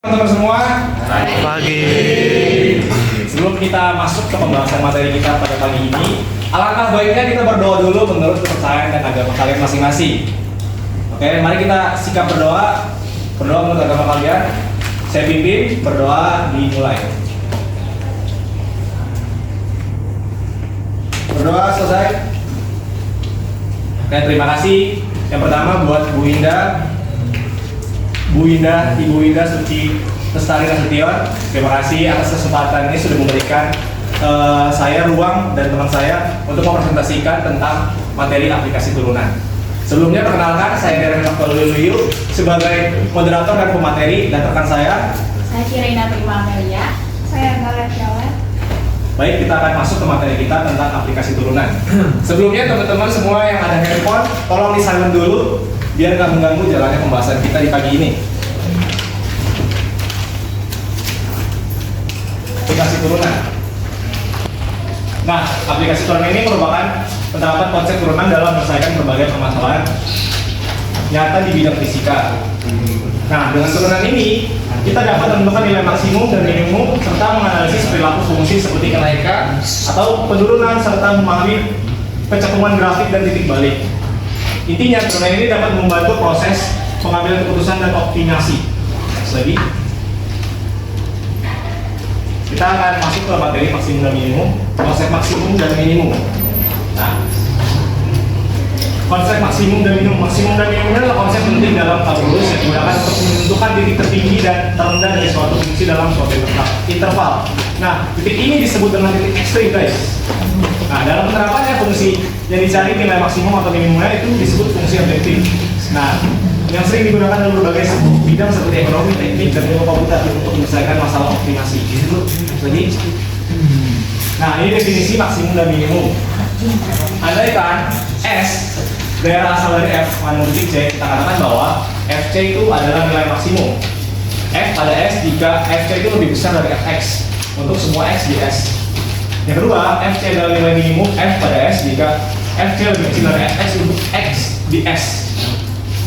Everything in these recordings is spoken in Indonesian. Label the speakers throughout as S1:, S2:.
S1: Teman-teman semua,
S2: Pagi.
S1: sebelum kita masuk ke pembahasan materi kita pada pagi ini, alangkah baiknya kita berdoa dulu menurut kepercayaan dan agama kalian masing-masing. Oke, mari kita sikap berdoa menurut agama kalian. Saya pimpin, berdoa dimulai. Berdoa selesai. Oke, terima kasih. Yang pertama buat Ibu Indah Suci Lestari Nasution. Terima kasih atas kesempatan ini sudah memberikan saya ruang dan teman saya untuk mempresentasikan tentang materi aplikasi turunan. Sebelumnya perkenalkan, saya Darren Maktoluliu sebagai moderator dan pemateri, dan rekan saya
S3: Kirina Prima Amelia. Saya Galet Jawa.
S1: Baik, kita akan masuk ke materi kita tentang aplikasi turunan. Sebelumnya teman-teman semua yang ada handphone, tolong di silent dulu biar nggak mengganggu jalannya pembahasan kita di pagi ini. Aplikasi turunan. Nah, aplikasi turunan ini merupakan penerapan konsep turunan dalam menyelesaikan berbagai permasalahan nyata di bidang fisika. Nah, dengan turunan ini kita dapat menentukan nilai maksimum dan minimum serta menganalisis perilaku fungsi seperti kenaikan atau penurunan serta memahami kecenderungan grafik dan titik balik. Intinya, turunan ini dapat membantu proses pengambilan keputusan dan optimasi. Lagi, kita akan masuk ke materi maksimum dan minimum, konsep maksimum dan minimum. Nah, konsep maksimum dan minimum adalah konsep penting dalam kalkulus yang digunakan untuk menentukan titik tertinggi dan terendah dari suatu fungsi dalam suatu interval. Nah, titik ini disebut dengan titik ekstrim, guys. Nah, dalam penerapannya fungsi yang dicari nilai maksimum atau minimumnya itu disebut fungsi objektif. Nah, yang sering digunakan dalam berbagai bidang seperti ekonomi, teknik, dan ilmu komputer untuk menyelesaikan masalah optimasi. Jadi, nah ini definisi maksimum dan minimum. Andaikan S daerah asal dari F mengandung titik C, kita katakan bahwa FC itu adalah nilai maksimum. F pada S jika FC itu lebih besar dari Fx untuk semua X di S. Yang kedua, FC adalah nilai minimum F pada S jika FC lebih kecil dari Fx untuk X di S.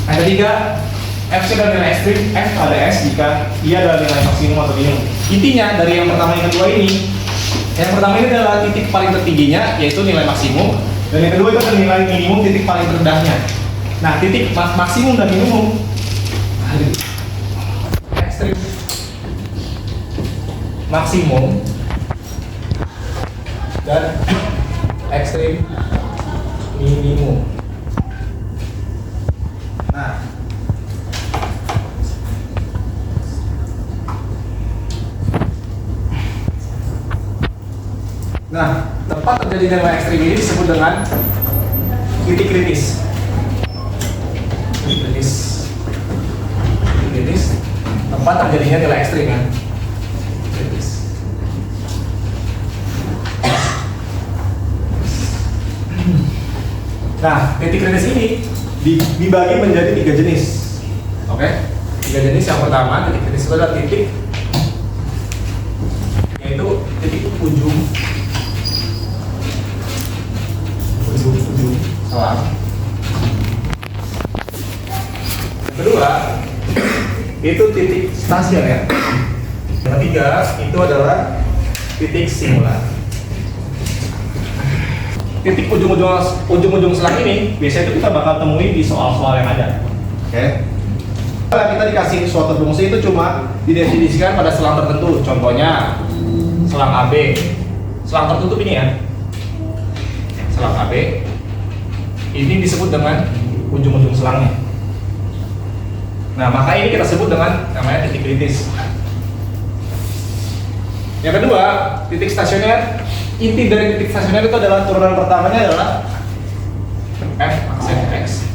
S1: Yang ketiga, FC adalah nilai ekstrim F pada S jika ia adalah nilai maksimum atau minimum. Intinya dari yang pertama yang kedua ini, yang pertama ini adalah titik paling tertingginya yaitu nilai maksimum, dan yang kedua itu adalah nilai minimum titik paling rendahnya. Nah, titik maksimum dan minimum ekstrim maksimum dan ekstrim minimum. Nah, tempat terjadinya nilai ekstrim ini disebut dengan titik kritis. Tempat terjadinya nilai ekstrim kan. Kritis. Nah, titik kritis ini dibagi menjadi 3 jenis. Oke? 3 jenis. Yang pertama, titik kritis itu adalah titik yaitu titik ujung selang. Yang kedua, itu titik stasioner. Yang ketiga, itu adalah titik singular. Titik ujung-ujung selang ini biasanya itu kita bakal temui di soal-soal yang ada. Oke. Kalau kita dikasih suatu fungsi itu cuma didefinisikan pada selang tertentu. Contohnya selang AB. Selang tertutup ini ya. Selang AB ini disebut dengan ujung-ujung selangnya. Nah, maka ini kita sebut dengan namanya titik kritis. Yang kedua, titik stasioner. Inti dari titik stasioner itu adalah turunan pertamanya adalah F aksen X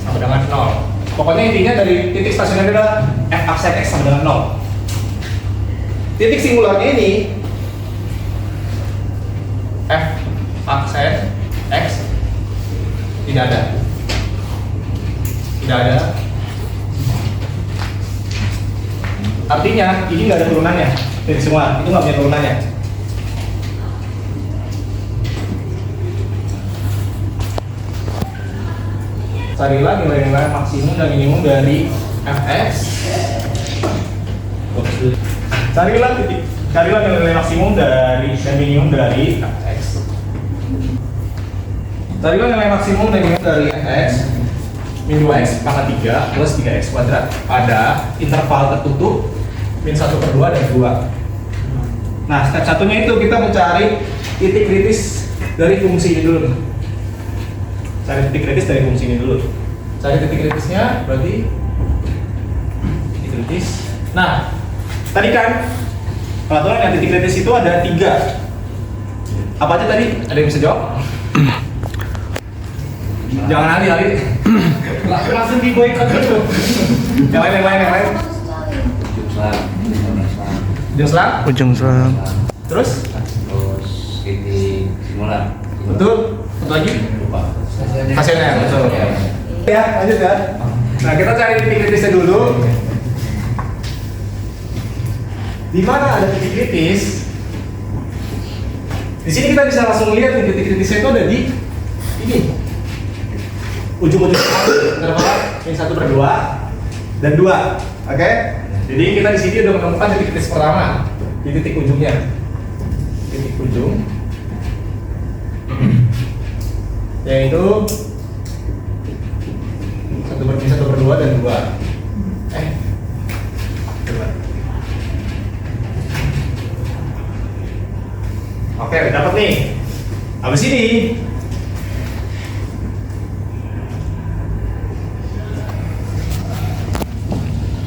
S1: sama dengan 0. Pokoknya intinya dari titik stasioner adalah F aksen X sama dengan 0. Titik singularnya ini F aksen X tidak ada. Artinya ini nggak ada turunannya. Dari semua itu nggak punya turunannya. Carilah nilai-nilai maksimum dan minimum dari Fx Carilah nilai maksimum dan minimum dari fx. Carilah nilai maksimum dan minimum dari fx min 2x pangkat 3 plus 3x kuadrat pada interval tertutup min 1/2 dan 2. Nah, step satunya itu kita mencari titik kritis dari fungsi ini dulu. Cari titik kritis dari fungsi ini dulu. Cari titik kritisnya berarti titik kritis. Nah, tadi kan peraturan yang titik kritis itu ada 3. Apa aja tadi? Ada yang bisa jawab? Jangan Ali. Langsung di boykot dulu. Yang lain. Ujung selang. Terus
S2: titik simulan.
S1: Betul. Satu lagi. Hasilnya betul.
S2: Ya.
S1: Ya, lanjut ya. Nah, kita cari titik kritisnya dulu. Di mana ada titik kritis? Di sini kita bisa langsung lihat nih, titik kritisnya itu ada di ini. Ujung-ujung interval min 1/2 dan 2. Oke? Jadi kita di sini udah menemukan titik kritis pertama di titik ujungnya. Titik ujung yaitu 1/2 dan 2. Coba. Oke, udah dapat nih. Habis ini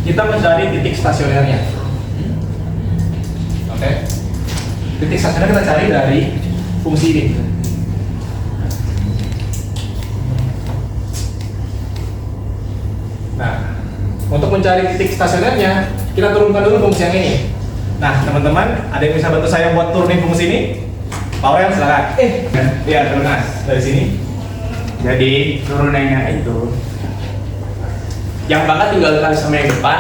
S1: kita mencari titik stasionernya. Oke. Titik stasioner kita cari dari fungsi ini. Nah, untuk mencari titik stasionernya, kita turunkan dulu fungsi yang ini. Nah, teman-teman, ada yang bisa bantu saya buat turunin fungsi ini? Power silakan. Iya, turun dari sini.
S2: Jadi turunannya itu yang pangkat tinggal dikali sama yang depan,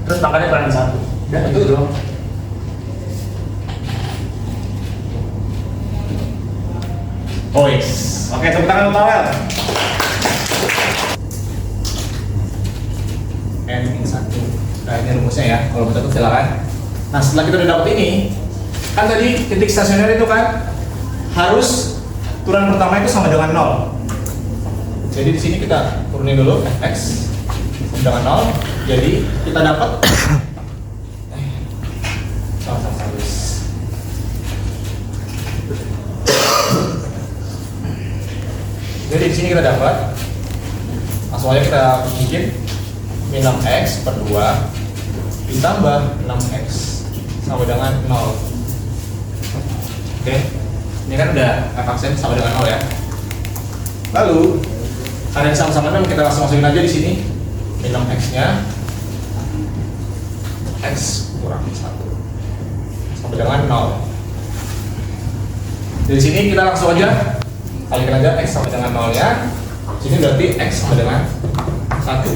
S2: terus pangkatnya kalian 1. Udah itu dong.
S1: Oh yes. Oke, tepuk tangan untuk Powell. N min 1. Nah, ini rumusnya ya. Kalau betul silakan. Nah, setelah kita udah dapet ini, kan tadi titik stasioner itu kan harus turunan pertama itu sama dengan 0. Jadi di sini kita turunin dulu fx sama dengan 0. Jadi kita dapat Jadi di sini kita dapat langsung aja kita bikin min 6x/2 ditambah 6x sama dengan 0. Oke, ini kan udah f(x) sama dengan 0 ya. Lalu karena ini sama-sama 6, kita langsung masukin aja di sini min 6x-nya x kurang 1 sama dengan 0. Dari sini kita langsung aja kalikan aja x sama dengan 0-nya. Sini berarti x sama dengan 1.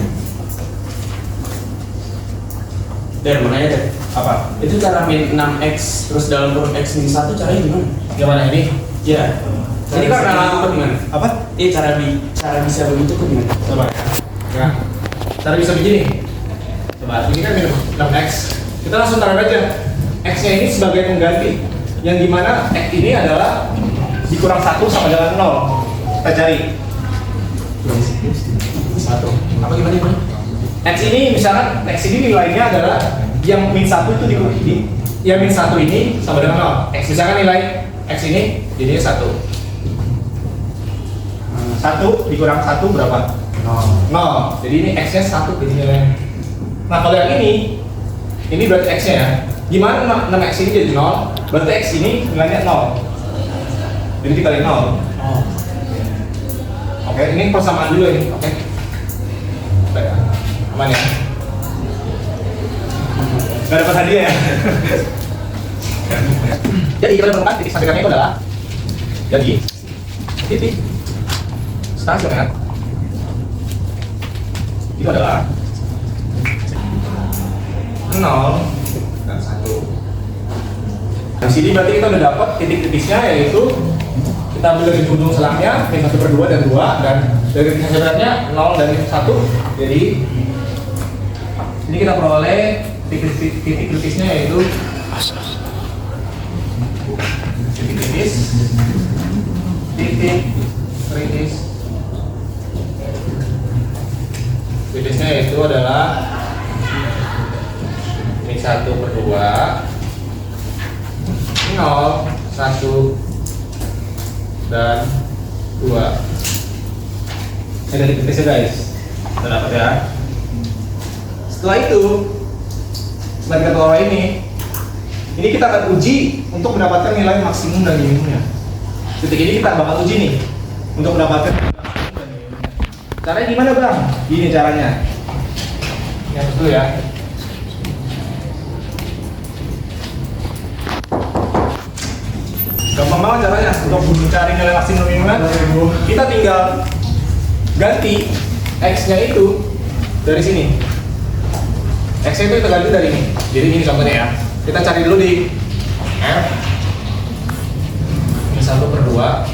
S2: Dan mana ya deh?
S1: Apa?
S2: Itu cara min 6x terus dalam kurung x min 1 caranya gimana?
S1: Gimana ini?
S2: Ya. Jadi karena gimana?
S1: Apa?
S2: Cara bisa begitu tuh gimana?
S1: Coba ya. Nah, cara bisa begini. Coba, ini kan min 6x. Kita langsung taruh aja x-nya ini sebagai pengganti. Yang dimana x ini adalah dikurang 1 sama dengan 0. Kita cari 1. Apa gimana? X ini misalkan x ini nilainya adalah yang min 1 itu yang min 1 ini sama dengan 0. X misalkan nilai x ini jadinya 1. 1 dikurang 1 berapa? 0. Jadi ini x-nya 1 jadi nilainya. Nah, kalau yang ini berarti x-nya ya. Gimana 6x ini jadi 0? Berarti x ini nilainya 0. Jadi dikali 0. Oke, ini persamaan dulu ini. Oke. Baik. Aman ya? Gak dapat hadiah ya? Jadi kita menemukan titik stasionernya itu adalah titik stasioner itu adalah 0 dan 1. Di sini berarti kita udah dapat titik-titiknya, yaitu kita ambil dari ujung selangnya min 1/2 dan 2, dan dari titik stasionernya 0 dan 1. Jadi ini kita peroleh titik kritisnya yaitu titik kritis, titik kritis. Kritisnya yaitu adalah ini 1/2, 0, 1, dan 2. Ini dari kritisnya guys. Kita dapat ya. Setelah itu, setelah kita keluar ini kita akan uji untuk mendapatkan nilai maksimum dan minimumnya. Titik ini kita bakal uji nih untuk mendapatkan maksimum dan minimumnya. Caranya gimana bang? Gini caranya. Yang dulu ya. Gampang banget caranya untuk mencari nilai maksimum dan minimumnya. Kita tinggal ganti x-nya itu dari sini. X-nya itu kita ganti dari ini. Jadi ini contohnya ya. Kita cari dulu di F. Ini 1/2.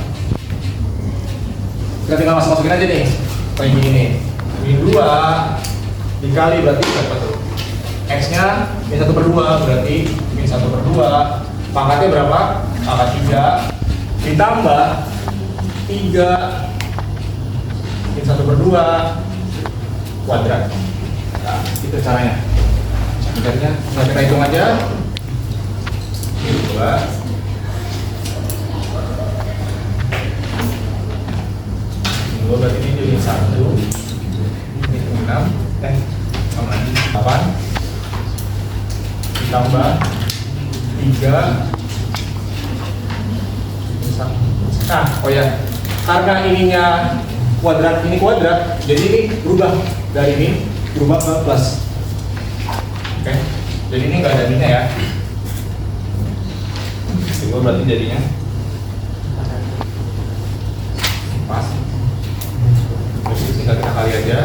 S1: Kita tinggal masukin aja nih. Kayak gini nih. Ini 2 dikali berarti berapa tuh? X-nya ini 1/2 berarti ini 1/2. Pangkatnya berapa? Pangkat 3 ditambah 3 ini 1/2 kuadrat. Nah, itu caranya. Caranya kita hitung aja. Ini 2. Ini 2 berarti ini jadi 1. Ini 6. Sama lagi 8. Ditambah 3. Nah, oh ya, karena ininya kuadrat, ini kuadrat, jadi ini berubah dari ini berubah ke plus. Oke, jadi ini nggak ada ininya ya. Itu berarti jadinya pas. Jadi tinggal kita kali aja.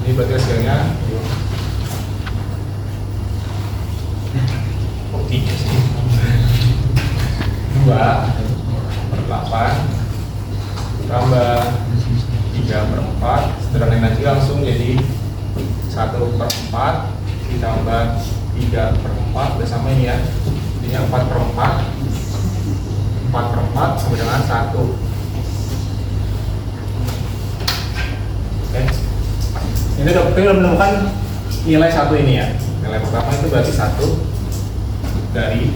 S1: Ini berarti hasilnya 2/8 tambah 3/4, sederhanain aja langsung jadi 1/4 ditambah 3/4 udah sama ini ya, jadinya 4/4 sama dengan 1. Oke, ini udah menemukan nilai 1 ini ya. Nilai pertama itu berarti 1 dari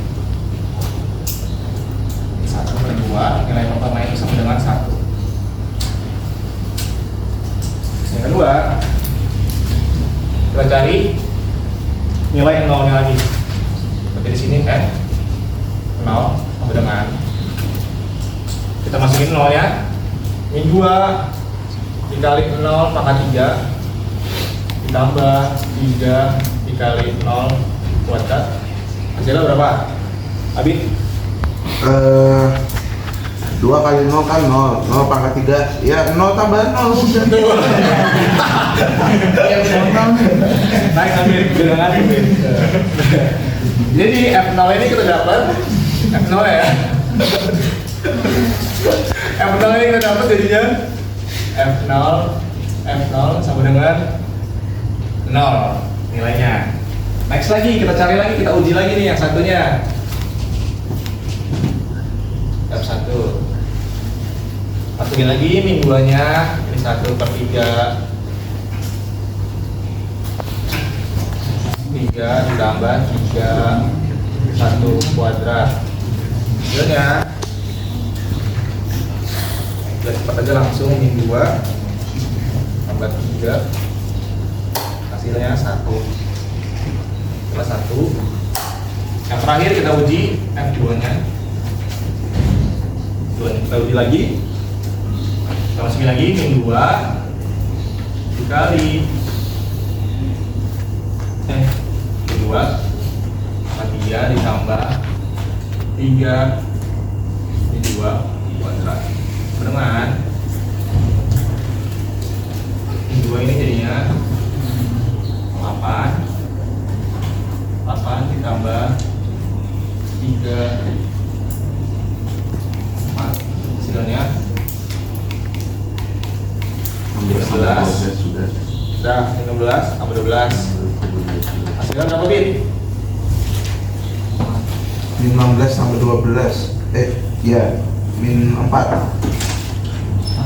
S1: 1/2, nilai pertama itu sama dengan 1. Yang kedua, kita cari nilai nolnya lagi. Seperti di sini kan, 0 sama dengan kita masukin 0 ya. Ini 2 dikali 0 pangkat 3 ditambah 3 dikali 0 kuadrat. Hasilnya berapa? Abid?
S4: 2 kali 0 kan 0, 0 pangkat 3, ya 0 tambah 0 udah.
S1: Naik ambil bilangan. Jadi F0 ini kita dapat F0 ya. F0 ini kita dapat jadinya F0 sama dengan 0 nilainya. Next lagi kita cari lagi, kita uji lagi nih yang satunya. F1 masukin lagi min 2-nya, ini 1/3 ditambah 3 1 kuadrat. Hasilnya udah cepat aja langsung min 2 tambah 3 hasilnya 1. Setelah 1 yang terakhir kita uji F2-nya. Kita uji lagi, kita masukin lagi min 2 dikali min 2 sama 3 ditambah 3 min 2 kuadrat dengan min 2 ini jadinya 8 ditambah 3 hasilnya 16
S4: sudah.
S1: Udah 16 tambah 12 Dengan berapa bit?
S4: Min 16 sampai 12. Ya, min 4.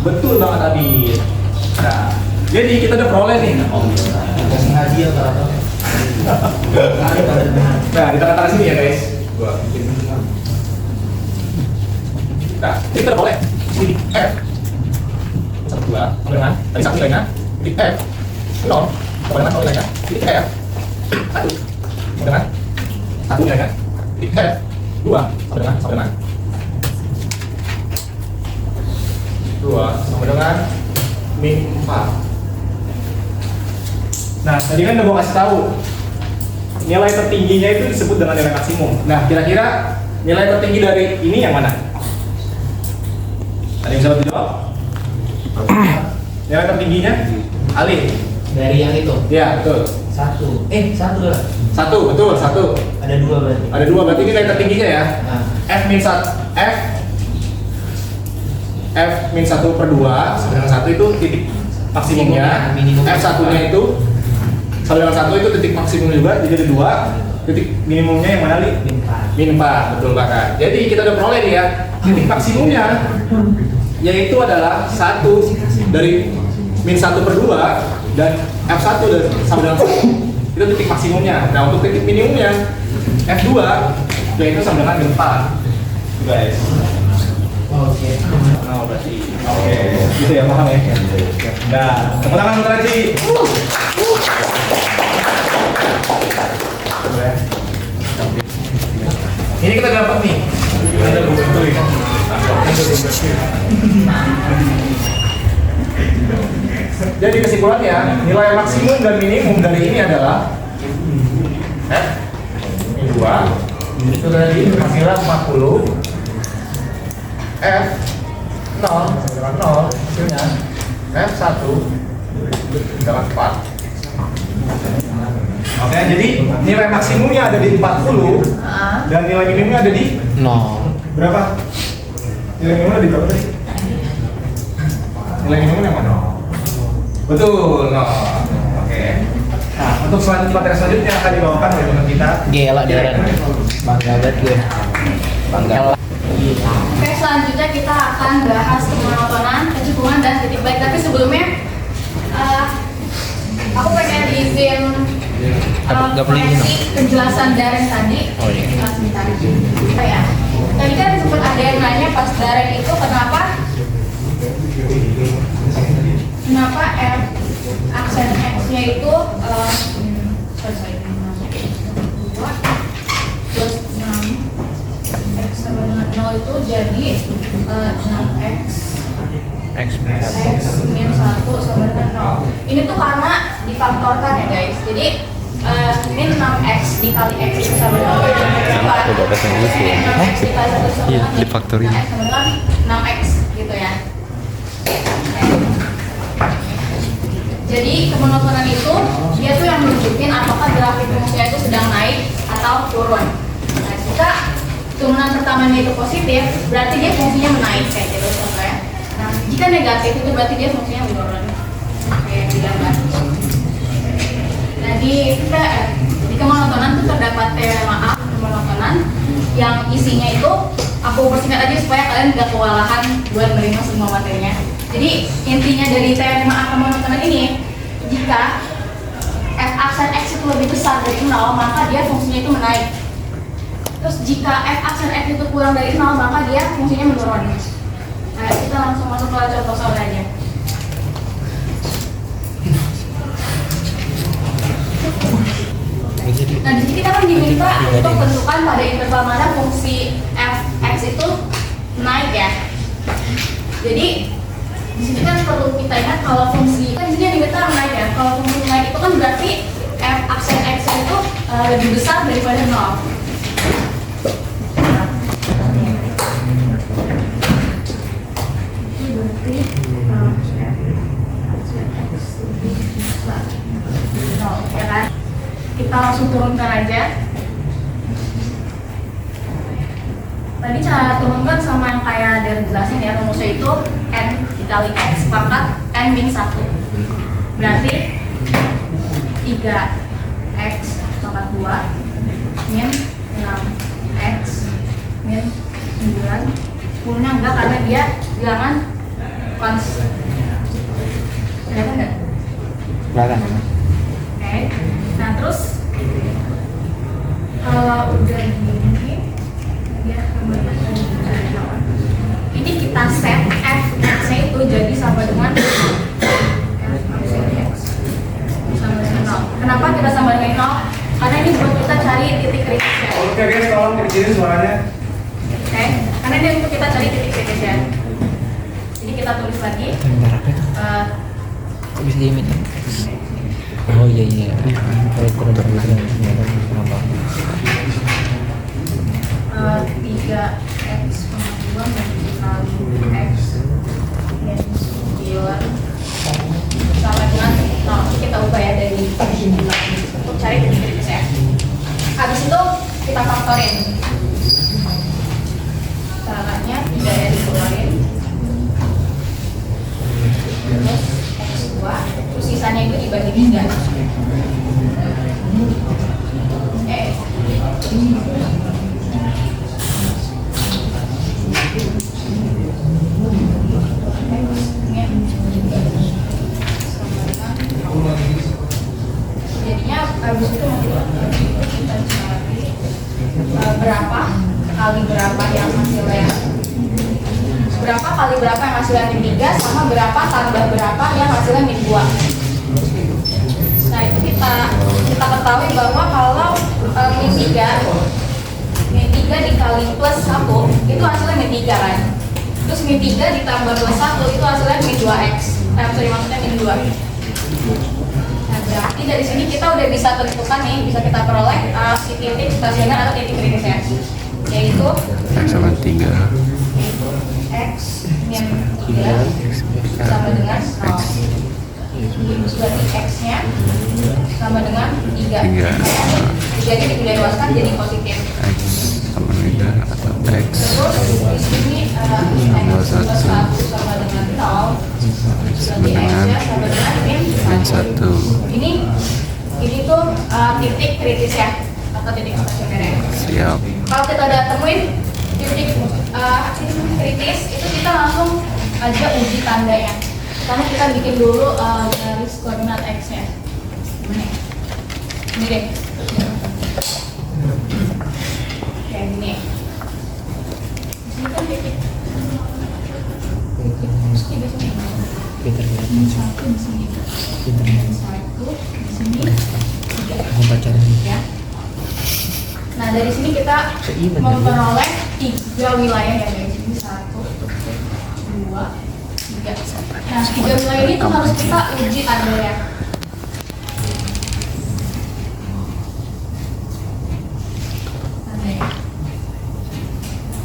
S1: Betul banget Abi. Nah, jadi kita udah peroleh nih.
S5: Kasih hadiah ke apa?
S1: Nah, di tengah-tengah sini ya guys. Nah, ini kita udah peroleh. Sini F 1 2 sama dengan tadi 1 nilainya titik F 0 sama dengan 0 nilainya titik F 1 sama dengan 1 nilainya titik F 2 sama dengan 2 sama dengan min 4. Nah, tadi kan udah gua kasih tahu nilai tertingginya itu disebut dengan nilai maksimum. Nah, kira-kira nilai tertinggi dari ini yang mana? Ada yang bisa bantu jawab? Nilai tertingginya? Ali.
S5: Dari yang itu?
S1: Ya, betul.
S5: Satu lah.
S1: Satu, betul, satu.
S5: Ada dua berarti.
S1: Ada dua, berarti ini nilai tertingginya ya.
S5: Nah,
S1: F min 1 F min 1 per 2 sama dengan 1 itu titik maksimumnya.
S5: Minimum.
S1: F 1 nya itu sama dengan 1 itu titik maksimum juga, jadi ada 2. Titik minimumnya yang mana, Li? Min 4, betul banget. Jadi kita udah peroleh nih ya. Titik maksimumnya yaitu adalah 1 dari min 1 per 2 dan F1 dan sama dengan 1 itu titik maksimumnya. Nah, untuk titik minimumnya F2 yaitu sama dengan min 4 guys.
S5: oke.
S1: Oh, berarti oke, gitu ya, paham ya? Nah, tepuk tangan untuk Raji. Ini kita dapat nih. Ada buku ini. Jadi kesimpulannya, nilai maksimum dan minimum dari ini adalah F min 2 itu tadi hasilnya 40, F 0 dengan 0 hasilnya F 1 dengan 4. Oke, jadi nilai maksimumnya ada di 40 dan nilai minimumnya ada di berapa? Nilai minimumnya di berapa tadi? Nilai minimumnya yang mana? Betul, no. Oke. Nah, untuk materi selanjutnya akan dibawakan oleh teman kita.
S5: Gila Darren. Bangga banget gue. Bangga.
S3: Oke, selanjutnya kita akan bahas kemonotonan, kecukupan, dan titik balik. Tapi sebelumnya, aku pengen izin koreksi penjelasan Darren tadi.
S5: Oh iya.
S3: Sebentar. Oh ya. Tadi kan sempat ada yang nanya pas Darren itu kenapa F aksen X-nya itu sorry, 2 plus 6 X sama dengan 0 itu jadi 6X X min 1 sama dengan 0. Ini tuh karena difaktorkan ya guys. Jadi min 6X dikali X itu sama dengan 0.
S6: Udah bahasa Inggris ya?
S3: 6X dikali 1 sama
S6: Iya,
S3: dengan
S6: difaktorin.
S3: 6X sama dengan 6X gitu ya. Jadi kemonotonan itu dia tuh yang menunjukin apakah grafik fungsinya itu sedang naik atau turun. Nah, jika turunan pertamanya itu positif, berarti dia fungsinya menaik kayak gitu contohnya. Nah, jika negatif itu berarti dia fungsinya menurun. Kayak di gambar. Nah, di kemonotonan itu terdapat teorema A kemonotonan yang isinya itu aku persingkat aja supaya kalian tidak kewalahan buat menerima semua materinya. Jadi intinya dari teorema A kemonotonan ini, jika f aksen X itu lebih besar dari 0, maka dia fungsinya itu menaik. Terus jika f aksen X itu kurang dari 0, maka dia fungsinya menurun. Nah, kita langsung masuk ke contoh soal aja. Nah, di sini kita kan diminta untuk tentukan pada interval mana fungsi f X itu naik ya. Jadi di sini kan perlu kita ingat kalau fungsi kan di sini diminta naik ya. Kalau fungsi naik itu kan berarti f aksen X itu lebih besar daripada 0. Ya kan? Kita langsung turunkan aja. Tadi cara turunkan sama yang kayak dari jelasin ya, rumusnya itu n dikali x pangkat n min 1. Berarti 3x pangkat 2 min 6x min 9. 10-nya enggak karena dia bilangan konstan. Kelihatan nggak?
S5: Kelihatan.
S3: Oke. Nah terus kalau udah gini dia ini kita set f-nya itu jadi sama dengan sama dengan 0. Kenapa kita sama dengan 0? Karena ini buat kita cari titik kritisnya.
S1: Oke guys, tolong kecilin suaranya.
S3: Oke, karena ini untuk kita cari titik kritisnya. Jadi kita tulis lagi.
S5: Bentar apa itu? Kok bisa diimit? Oh iya iya. Kalau kurang berbicara kenapa?
S3: 3x, 2 dikali x min 9 sama dengan 0. Kita ubah ya dari untuk cari titik kritis ya. Habis itu kita faktorin. Caranya 3 ya dikeluarin. Terus x2, terus sisanya itu dibagi 3. Jadinya habis itu kita cari berapa kali berapa yang hasilnya min 3 sama berapa tambah berapa yang hasilnya min 2. Nah itu kita ketahui bahwa kalau min 3 dikali plus 1 itu hasilnya min 3 kan. Terus min 3 ditambah plus 1 itu hasilnya min 2x. Maksudnya min 2. Nah berarti dari sini kita udah bisa tentukan nih, bisa kita peroleh si titik stasioner atau titik kritisnya, yaitu
S6: X sama 3.
S3: x min 3 sama dengan 0. Berarti x-nya sama dengan 3. Jadi diluaskan jadi positif.
S6: X sama 3 atau X
S3: Terus di sini x plus 1 sama dengan 0. Berarti x-nya sama dengan min 1. Ini tuh titik kritis ya, atau titik stasioner ya.
S6: Siap.
S3: Kalau kita udah temuin titik kritis, itu kita langsung aja uji tandanya. Pertama kita bikin dulu garis koordinat x-nya. Ini deh. Kayak gini. Di sini kan titik. Terus di sini.
S5: Pinter banget.
S3: Min 1 di sini.
S5: Pinter
S3: Min
S5: banget.
S3: 1 di sini. 3.
S5: Aku pacaran.
S3: Ya. Nah dari sini kita
S5: Seiman,
S3: memperoleh 3 wilayah ya guys. Ini 1, 2, 3. Nah 3 wilayah ini tuh harus kita uji tandanya. Tandanya.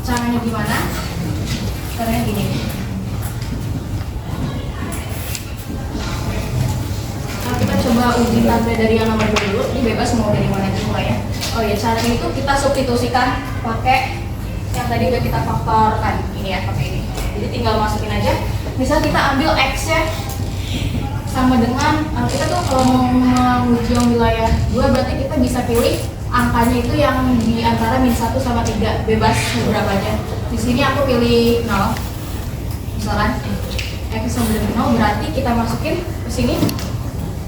S3: Caranya gimana? Caranya gini. Nah, kita coba uji tanda dari yang nomor 2 dulu. Ini bebas mau dari mana juga ya. Oh ya, caranya itu kita substitusikan pakai yang tadi udah kita faktorkan. Ini ya, pakai ini. Jadi tinggal masukin aja. Misal kita ambil x-nya sama dengan kita tuh kalau mau menguji yang wilayah 2 berarti kita bisa pilih angkanya itu yang di antara min 1 sama 3, bebas berapa aja. Di sini aku pilih 0. Misalkan x sama dengan 0 berarti kita masukin ke sini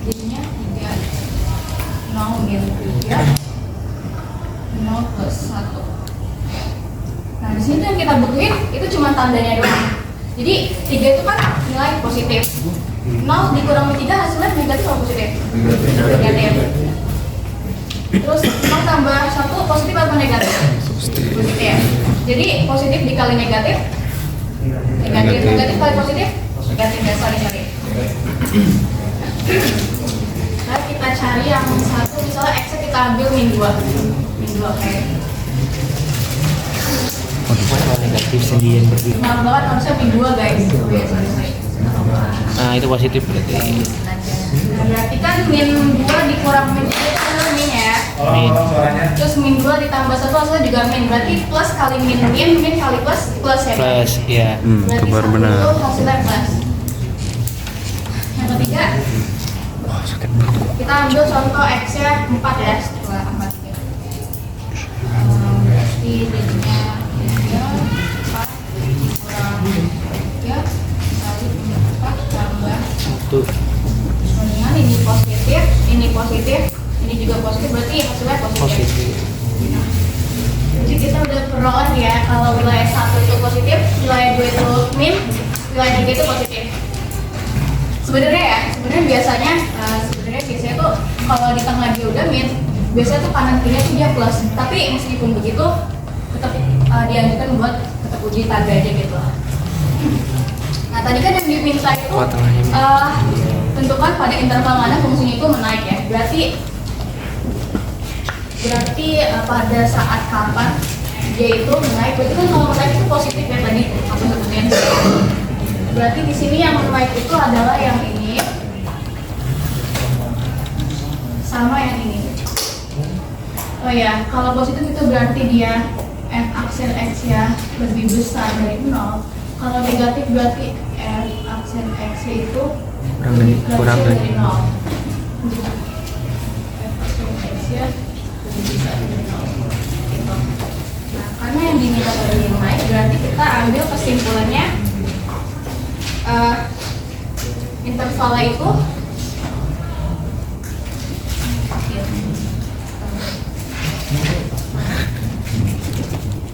S3: jadinya 3 0 min 3 0 plus 1. Nah di sini tuh yang kita butuhin itu cuma tandanya doang. Jadi 3 itu kan nilai positif. 0 dikurangi 3 hasilnya negatif atau positif? Negatif. Terus 0 tambah 1 positif atau negatif? Positif ya. Jadi positif dikali negatif. Negatif kali positif? Negatif ya, sorry. Nah kita cari yang satu, misalnya x kita ambil min 2 kayak
S5: Kalau negatif sendirian berdiri.
S3: maaf banget harusnya min 2 guys. Oh ya, sorry.
S5: Nah itu positif berarti.
S3: Nah berarti kan min 2 dikurang min 3 itu min ya.
S5: Min.
S3: Terus min 2 ditambah 1 hasilnya juga min. Berarti plus kali min kali plus ya.
S5: Plus ya.
S3: Berarti
S6: Kabar
S3: 1
S6: benar.
S3: itu hasilnya plus. Yang ketiga, kita ambil contoh x nya 4 ya, setelah 4. berarti jadinya 3, 4 kurang 3 kali 4 tambah
S5: 1.
S3: mendingan ini positif, ini juga positif, berarti hasilnya positif. Jadi kita udah peroleh ya, kalau wilayah 1 itu positif, wilayah 2 itu min, wilayah 3 itu positif. Sebenarnya biasanya tuh kalau di tengah dia udah min, biasanya tuh kanan kirinya tuh dia plus. Tapi meskipun begitu, tetap dianjurkan buat tetap uji tanda aja gitu. Nah tadi kan yang diminta itu tentukan pada interval mana fungsinya itu menaik ya. Berarti pada saat kapan dia itu menaik? Berarti kan kalau menaik itu positif ya tadi aku sebutin. Berarti di sini yang menaik itu adalah yang ini sama yang ini. Oh ya, kalau positif itu berarti dia f aksen x ya lebih besar dari 0. Kalau negatif berarti f aksen x itu
S5: kurang dari
S3: 0. F aksen x ya lebih besar dari 0. Gitu. Nah, karena yang diminta tadi yang naik, berarti kita ambil kesimpulannya intervalnya itu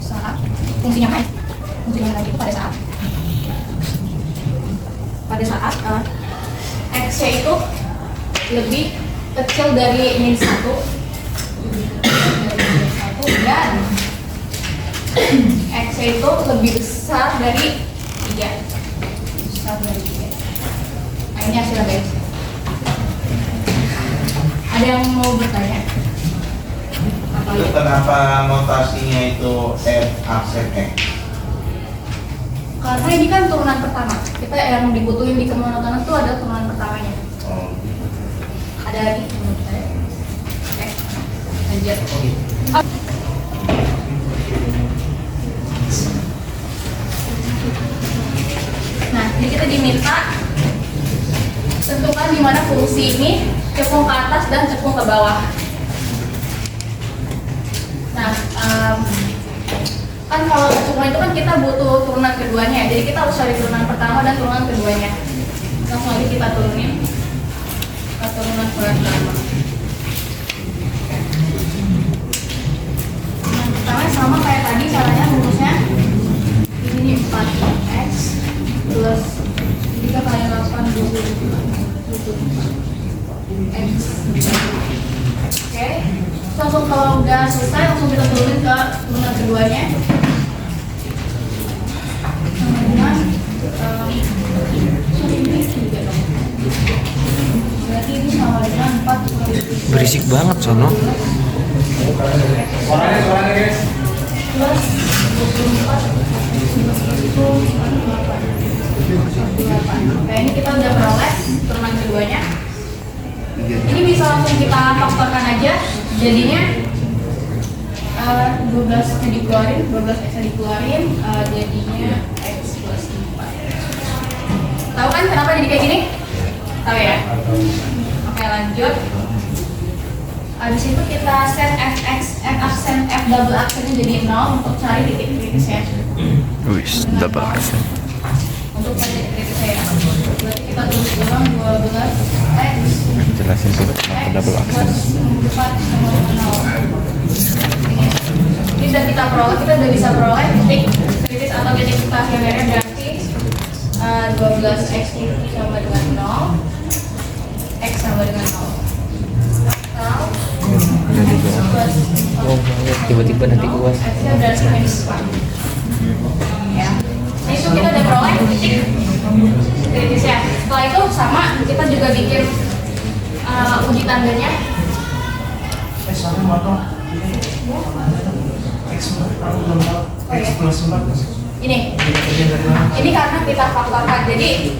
S3: saat fungsinya naik itu pada saat x itu lebih kecil dari min 1 dan x itu lebih besar dari 3. Nah ini hasilnya guys. Ada yang mau bertanya? Apa
S4: Itu
S3: ya?
S4: kenapa notasinya itu f aksen x?
S3: Karena ini kan turunan pertama. Kita yang dibutuhin di kemonotonan itu adalah turunan pertamanya.
S4: Oh.
S3: Ada lagi menurut saya? Oke, lanjut. Nah, jadi kita diminta tentukan di mana fungsi ini cekung ke atas dan cekung ke bawah. Nah, kan kalau cekung itu kan kita butuh turunan keduanya, jadi kita harus cari turunan pertama dan turunan keduanya. Langsung aja kita turunin ke turunan pertama. Turunan pertama sama kayak tadi, caranya rumusnya ini 4x plus 3 kali 8 x. Oke, langsung kalau udah selesai langsung kita turunin ke turunan keduanya sama dengan ini juga dong. Berarti ini sama dengan 4
S5: Berisik banget sono.
S1: Suaranya guys.
S3: plus 24. Nah ini kita udah peroleh turunan keduanya. Ini bisa langsung kita faktorkan aja, jadinya 12 nya dikeluarin, 12x nya dikeluarin, jadinya x plus 4. Tahu kan kenapa jadi kayak gini? Tahu ya? Oke lanjut. Habis itu kita set fx, f aksen, f double aksennya jadi 0 untuk cari titik kritisnya.
S6: Wis, double accent.
S3: Untuk cari titik kritisnya ya. Berarti kita tulis ulang 12x
S6: Jelasin tuh kenapa double accent.
S3: Ini udah kita peroleh, kita udah bisa peroleh titik kritis atau titik stasionernya, berarti 12x itu sama dengan 0, x sama dengan 0 atau
S5: Tiba-tiba nanti uas.
S3: x-nya berarti minus 4 ya. Nah itu kita udah peroleh titik kritisnya. Setelah itu sama, kita juga bikin uji tandanya. Ini karena kita faktorkan, jadi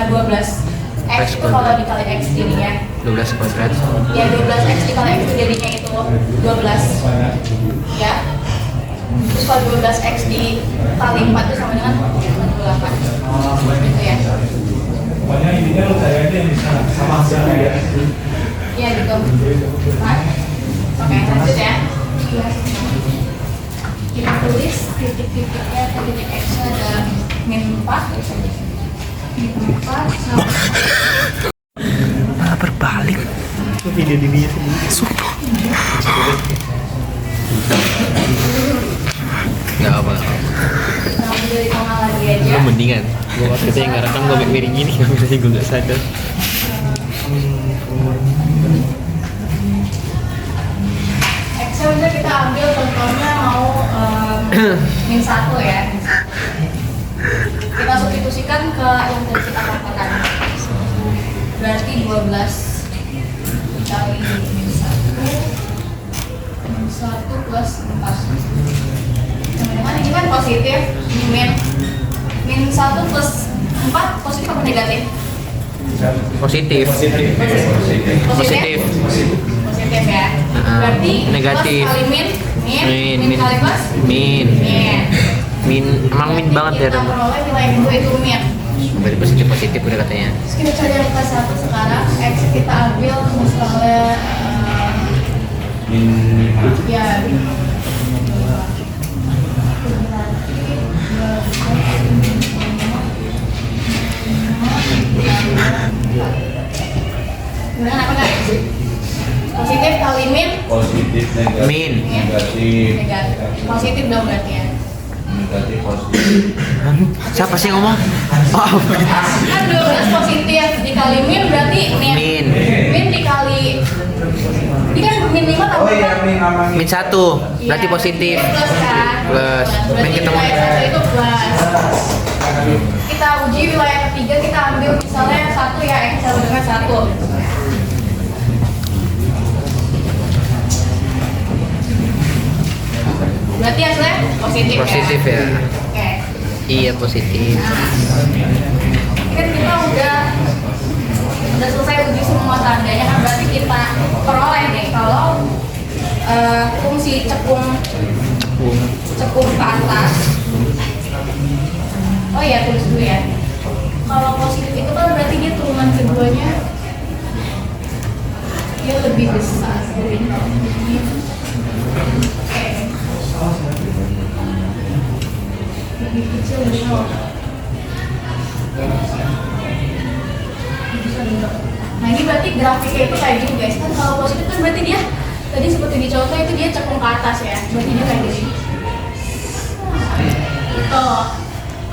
S3: 12 x itu kalau dikali x jadinya
S5: 12 kuadrat.
S3: ya 12x dikali x itu jadinya itu 12 ya. Terus kalau 12x dikali 4 itu sama dengan 48 gitu ya.
S1: Pokoknya intinya lu cari aja yang bisa sama hasilnya ya.
S3: Iya gitu. Oke lanjut ya. kita tulis titik-titiknya atau titik X ada min 4 sama
S5: Malah berbalik.
S1: Video dirinya sendiri.
S5: Gak apa.
S3: ambil dari tengah lagi aja.
S5: Lu mendingan. Gue waktu itu yang nggak rekam gue miring gini. Gak bisa sih gue nggak sadar.
S3: Excel bisa kita ambil contohnya mau min 1 ya. Kita substitusikan ke yang tadi kita katakan. Berarti 12 dikali min 1 plus 4. Teman-teman ini kan positif, ini min 1 plus 4 positif apa negatif?
S5: Positif. Positif.
S3: Positif ya. Berarti
S5: Negatif.
S3: plus kali min
S5: Min.
S3: kali plus
S5: Min.
S3: min.
S5: Emang min banget ya.
S3: Kita peroleh nilai 2 itu min.
S5: Berarti positif udah katanya.
S3: Terus kita cari yang kelas 1 sekarang. X kita ambil misalnya ya gimana apa enggak? Positif kali min
S7: Positif, negatif,
S5: Min.
S7: negatif,
S3: negatif. Positif dong berarti ya.
S7: negatif, positif.
S5: Siapa sih yang ngomong? Oh.
S3: Kan 12 positif dikali min berarti min.
S5: Min.
S3: Min dikali ini kan min 5 tambah
S7: Oh iya, min sama min.
S5: Min 1. Berarti
S3: Iya,
S5: positif.
S3: plus kan?
S5: Plus.
S3: Berarti
S5: Min ketemu.
S3: wilayah 1 itu plus. Kita uji wilayah ketiga, kita ambil misalnya 1 ya, X sama dengan 1. Berarti hasilnya positif,
S5: Positif ya.
S3: Oke.
S5: Iya positif.
S3: Nah, ini kan kita udah selesai uji semua tandanya kan, berarti kita peroleh nih kalau fungsi cekung ke atas. Oh iya, tulis dulu ya. Kalau positif itu kan berarti dia turunan keduanya dia lebih besar dari ini. Oke. Lebih kecil dari nol. Nah ini berarti grafiknya itu kayak gini guys. Kan kalau positif kan berarti dia tadi seperti di contoh itu dia cekung ke atas ya. Berarti dia kayak gini. Itu.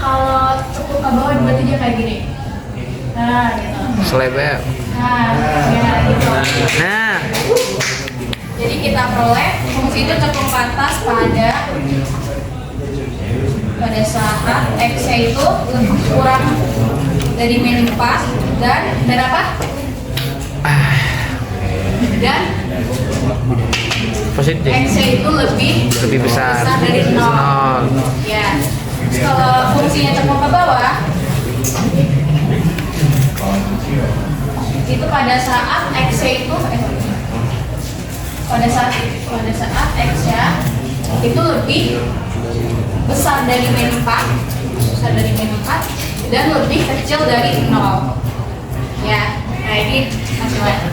S3: Kalau cekung ke bawah berarti dia kayak gini. Nah gitu.
S5: Selebel.
S3: Nah, ya gitu.
S5: Nah.
S3: Jadi kita peroleh fungsi itu cekung ke atas pada saat X-nya itu kurang dari min 4 dan apa? Dan
S5: Positif.
S3: X-nya itu lebih
S5: besar
S3: dari 0. Ya. Terus kalau fungsinya cekung ke bawah itu pada saat X-nya itu pada saat X-nya itu lebih besar dari min 4 dan lebih kecil dari 0 ya. Nah ini hasilnya.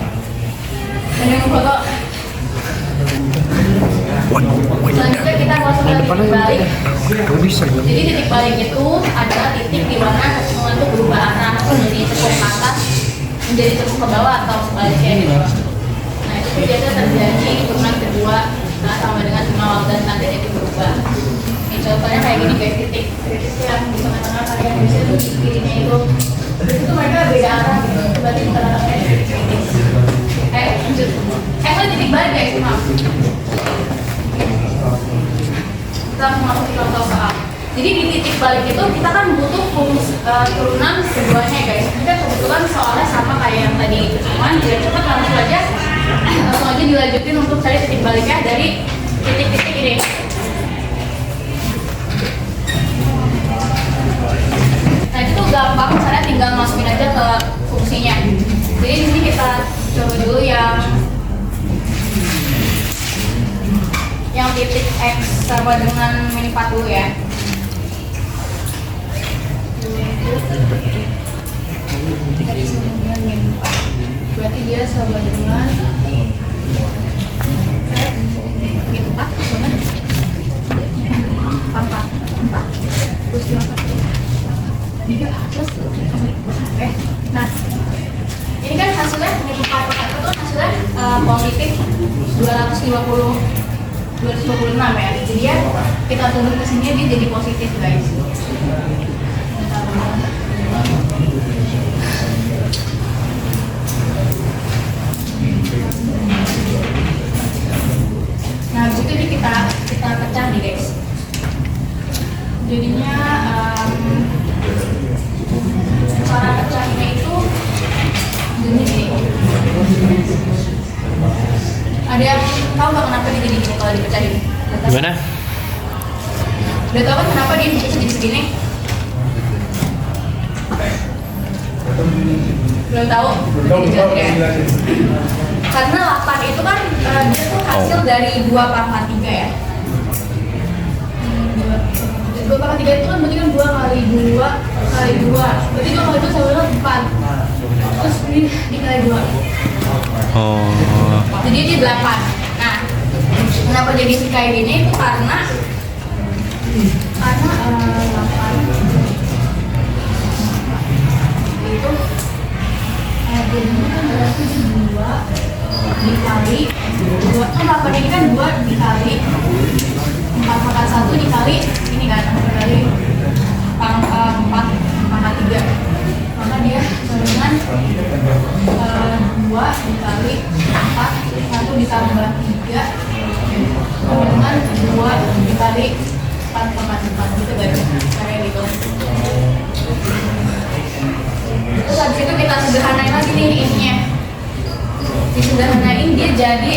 S3: Ini foto. Selanjutnya kita masuk ke titik balik. Jadi titik balik itu adalah titik di mana kecenderungan itu berubah arah dari cekung ke atas menjadi cekung ke bawah atau sebaliknya gitu. Nah itu biasanya terjadi turunan kedua sama dengan 0 dan tandanya itu berubah. Ini contohnya kayak gini guys, titik yang di tengah-tengah kalian bisa tuh di kirinya itu mereka beda arah gitu. Berarti bukan arahnya titik. Lanjut. Itu titik balik guys, maaf. Kita masuk ke contoh soal. Jadi di titik balik itu kita kan butuh turunan keduanya guys. Kita kebetulan soalnya sama kayak yang tadi, cuman biar cepat langsung aja dilanjutin untuk cari titik baliknya dari titik-titik ini. Nah itu gampang, caranya tinggal masukin aja ke fungsinya. Jadi di sini kita coba dulu yang titik X sama dengan min 4 dulu ya. Berarti dia sama dengan min 4 mana? 256 ya. Jadi ya kita turun ke sini dia jadi positif guys. Nah, habis itu kita pecah nih guys. Jadinya cara pecahnya itu gini nih. Ada yang tahu nggak kenapa dia jadi gini kalau dipecahin?
S5: Gimana?
S3: Udah tahu kan kenapa dia bisa jadi segini? Belum tahu? Dijelasin ya. Karena 8 itu kan dia tuh hasil dari 2/3 ya. 2/3 itu kan berarti kan 2 kali 2 kali 2. Berarti 2 kali 2 sama dengan 4. Terus ini dikali 2.
S6: Oh.
S3: Jadi dia 8. Nah, kenapa jadi kayak gini itu karena 8 itu jadinya kan berarti 2 dikali 2 kan 8 ini kan 2 dikali 4/1 dikali ini kan dikali 4/3, maka dia sama dengan 2 dikali 4 1 ditambah 3 sama dengan 2 dikali 4/4 gitu guys, kayak gitu. Terus habis itu kita sederhanain lagi nih ininya. Disederhanain dia jadi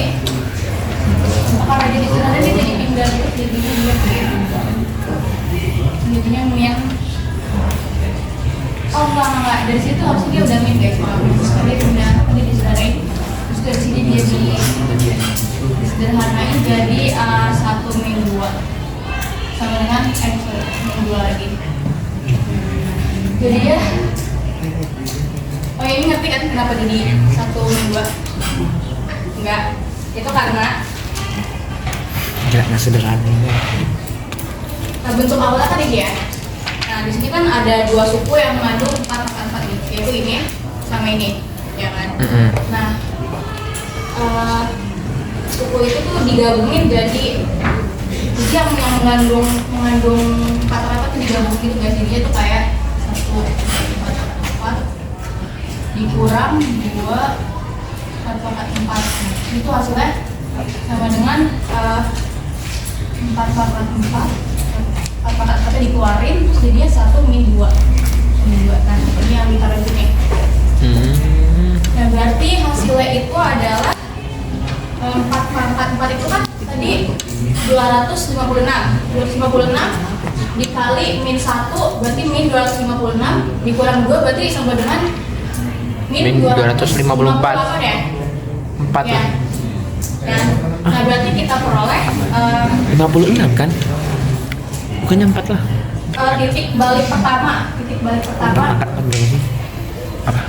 S3: karena jadi sederhana dia jadi pindah terus jadinya dia jadinya min. Oh enggak, dari situ harusnya dia udah min guys. Dia udah dia disederhanain. Terus dari sini dia disederhanain jadi 1 min 2 sama dengan min 2 lagi. Jadi ya oh ini ngerti kan kenapa jadi 1 min 2? Enggak, itu karena
S5: Nggak sederhana.
S3: nah, bentuk awalnya kan ini ya. Nah di sini kan ada 2 suku yang mengandung 4/4 nih, yaitu ini sama ini, ya kan? Nah suku itu tuh digabungin jadi yang mengandung 4/4 itu digabung gitu guys. Jadi itu kayak 1/4 dikurang 2 4/4 itu hasilnya sama dengan 4/4 dikeluarin terus jadinya 1 min 2. Nah ini yang ditaruh di sini. Nah berarti hasilnya itu adalah 4/4 itu kan tadi 256 dikali min 1 berarti min 256 dikurang 2 berarti sama dengan min 254 ya?
S5: 4
S3: ya. Nah berarti kita peroleh
S5: 56 kan? Bukannya 4 lah.
S3: titik balik pertama.
S5: Angkat berapa sih? Apa?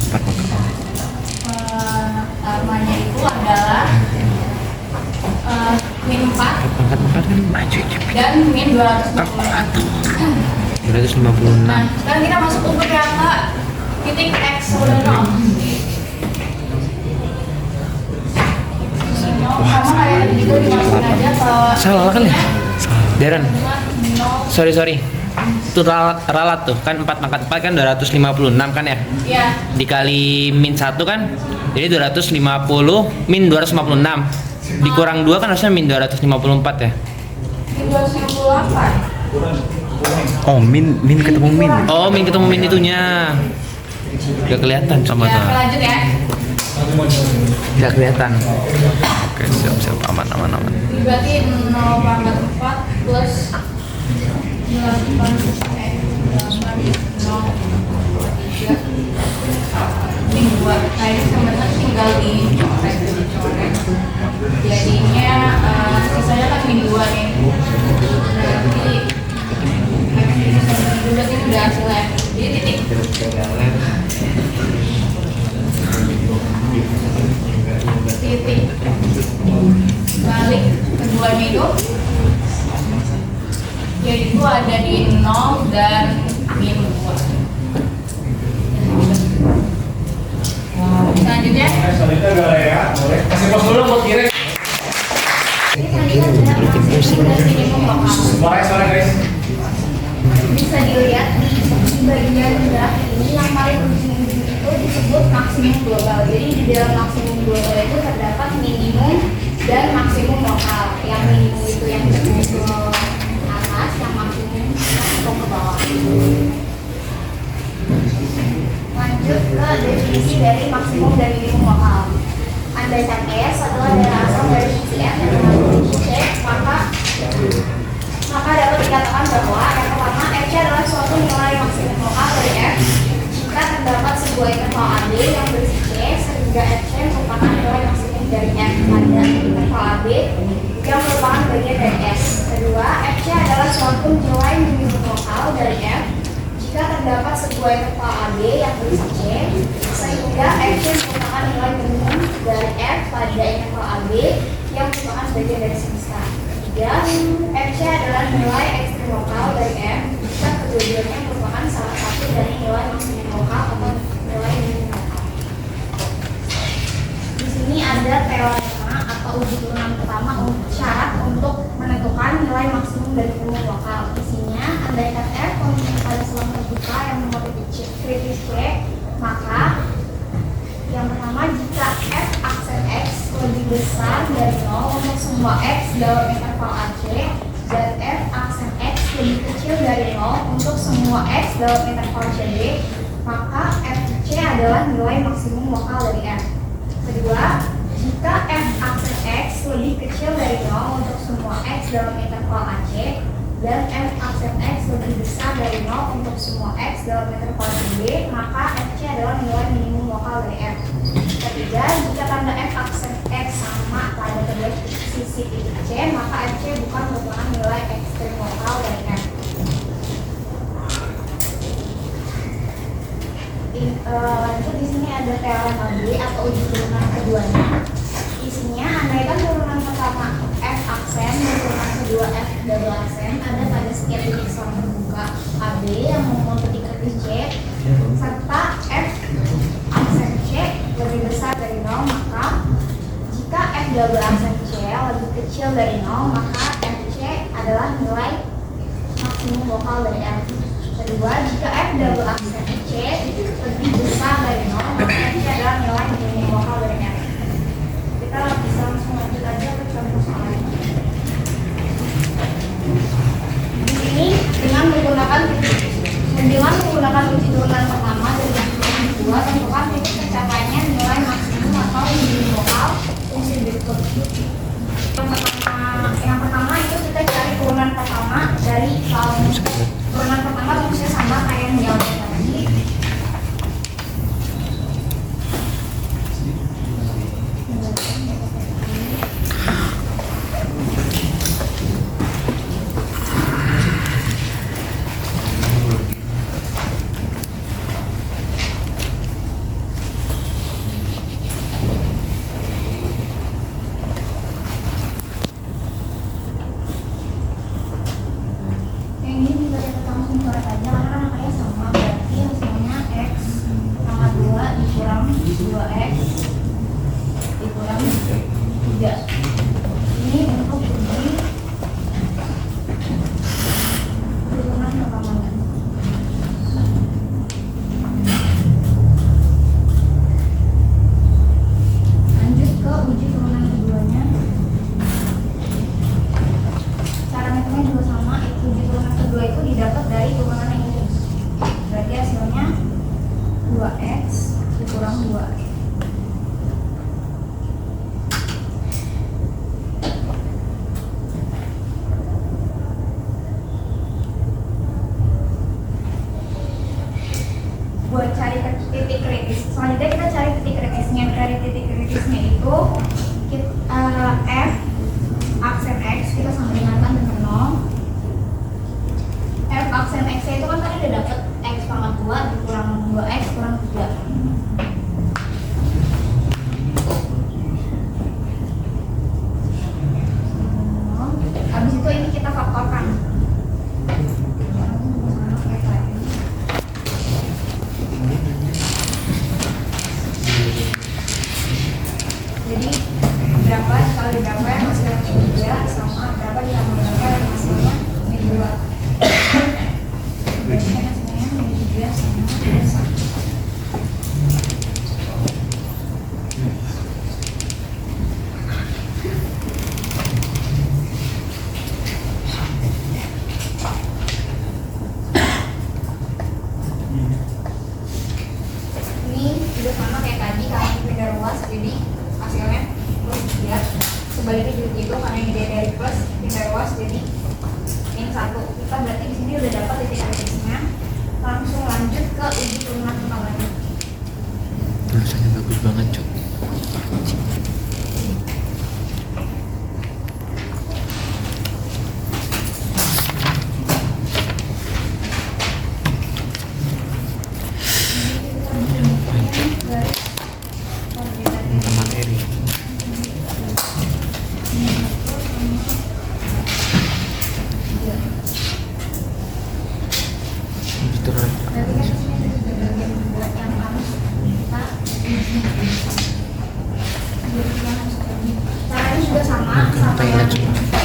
S5: 4
S3: Pertamanya itu adalah min 4
S5: Angkat 4 kan maju
S3: dan min 256.
S5: 256.
S3: Nah sekarang kita masuk untuk yang titik X udah 0. Sama kayak tadi juga dimasukin aja ke
S5: Salah kan ya? Darren. Sorry. Itu ralat tuh kan 4 pangkat 4 kan 256 kan ya?
S3: Iya.
S5: Dikali min 1 kan? Jadi 250 min 256. Dikurang 2 kan harusnya min 254 ya?
S3: Min 258.
S6: Oh, min ketemu min.
S5: Oh, min ketemu min itunya. Gak kelihatan sama
S3: Ya,
S5: tuh.
S3: lanjut ya.
S5: Gak kelihatan.
S6: Oke, siap aman.
S3: Berarti 0/4 plus 2. Nah ini sebenarnya tinggal dicoret. Jadinya sisanya kan min 2 nih. Berarti udah hasilnya. Jadi titik balik keduanya itu yaitu ada di 0 dan min 2. Selanjutnya
S1: Selanjutnya adalah ya, boleh kasih pos dulu buat kiri.
S3: maksimum global. Jadi di dalam maksimum global itu terdapat minimum dan maksimum lokal. Yang minimum itu yang cenderung ke atas, yang maksimum cenderung ke bawah. Lanjut ke definisi dari maksimum dan minimum lokal. Andaikan S adalah asal dari sisi F yang mengandung C, maka dapat dikatakan bahwa yang pertama FC adalah suatu nilai maksimum lokal dari F jika terdapat sebuah interval AB yang berisi C sehingga FC merupakan nilai maksimum dari F pada interval AB yang merupakan bagian dari S. Kedua, FC adalah suatu nilai minimum lokal dari F jika terdapat sebuah interval AB yang berisi C sehingga FC merupakan nilai minimum dari F pada interval AB yang merupakan bagian dari semesta. Ketiga, FC adalah nilai ekstrim lokal dari F jika kedua-duanya merupakan salah satu dari nilai maksimum lokal atau nilai minimum lokal. Di sini ada teorema atau uji turunan pertama syarat untuk menentukan nilai maksimum dan minimum lokal. Isinya, andaikan F memiliki pada selang terbuka yang memiliki kritis C, maka yang pertama, jika F aksen X lebih besar dari 0 untuk semua X dalam interval AC dan F aksen X lebih kecil dari 0 untuk semua X dalam interval CD, maka FC adalah nilai maksimum lokal dari F. Kedua, jika F aksen X lebih kecil dari 0 untuk semua X dalam interval AC dan F aksen X lebih besar dari 0 untuk semua X dalam interval CD, maka FC adalah nilai minimum lokal dari F. Ketiga, jika tanda F aksen X sama pada kedua sisi titik C, maka FC bukan merupakan nilai ekstrim lokal dari F. Lanjut di sini ada teorema B atau uji turunan keduanya. Isinya, andaikan turunan pertama F aksen dan turunan kedua F double aksen ada pada setiap titik selang terbuka AB yang memiliki kritis C serta F aksen C lebih besar dari 0, maka jika F double aksen C lebih kecil dari 0, maka FC adalah nilai maksimum lokal dari F. Kedua, jika F double aksen C lebih besar dari 0, maka FC adalah nilai minimum lokal dari F. Kita bisa langsung lanjut aja ke contoh soalnya. Di sini dengan menggunakan uji turunan pertama dan uji turunan kedua, tentukan titik pencapaiannya nilai maksimum atau minimum lokal fungsi berikut. Yang pertama itu kita cari turunan pertama dari turunan pertama fungsinya sama kayak yang di awal tadi. Yang ini juga kita langsung coret aja karena angkanya sama.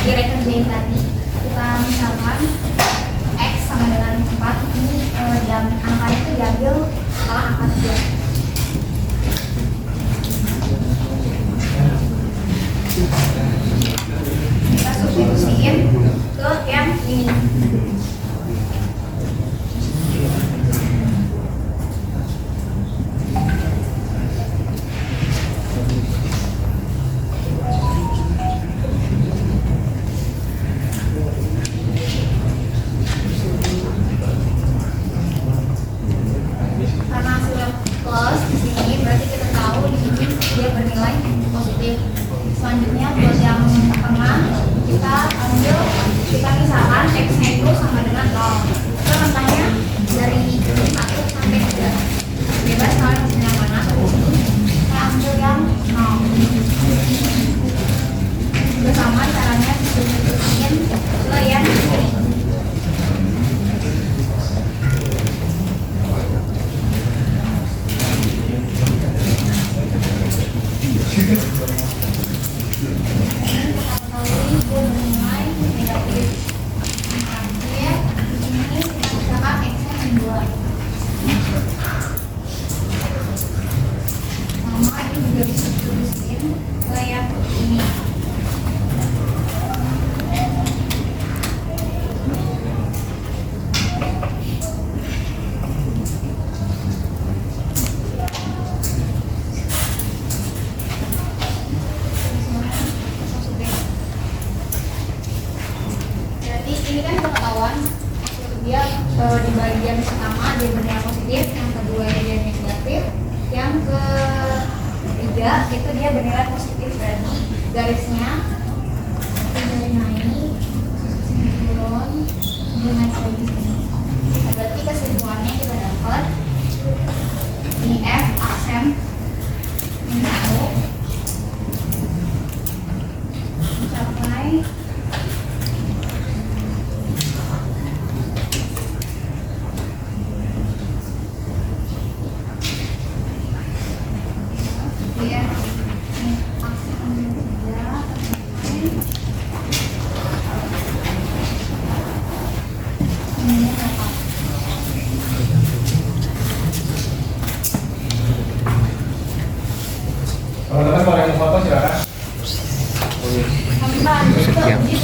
S3: direkerjain tadi. Kita misalkan X sama dengan 4, ini angkanya itu diambil setelah angka 3. Kita substitusiin ke yang ini. Karena hasilnya plus di sini, berarti kita tahu di sini dia bernilai positif. Selanjutnya buat yang tengah kita ambil, kita misalkan x-nya itu sama dengan 0. Kita rentangnya dari 1 sampai 3. Bebas kalian pilih yang mana. Kita ambil yang 0. Juga sama caranya substitusiin ke yang ini. Jadi ini kan ketahuan dia di bagian pertama dia bernilai positif, yang kedua dia negatif, yang ketiga itu dia bernilai positif. Berarti garisnya dari naik, turun, dia naik lagi sini. Berarti kesimpulannya kita dapat ini F aksen ini 1 mencapai dia ini aksen 3 ini dapat.
S1: Teman-teman kalau yang foto silakan.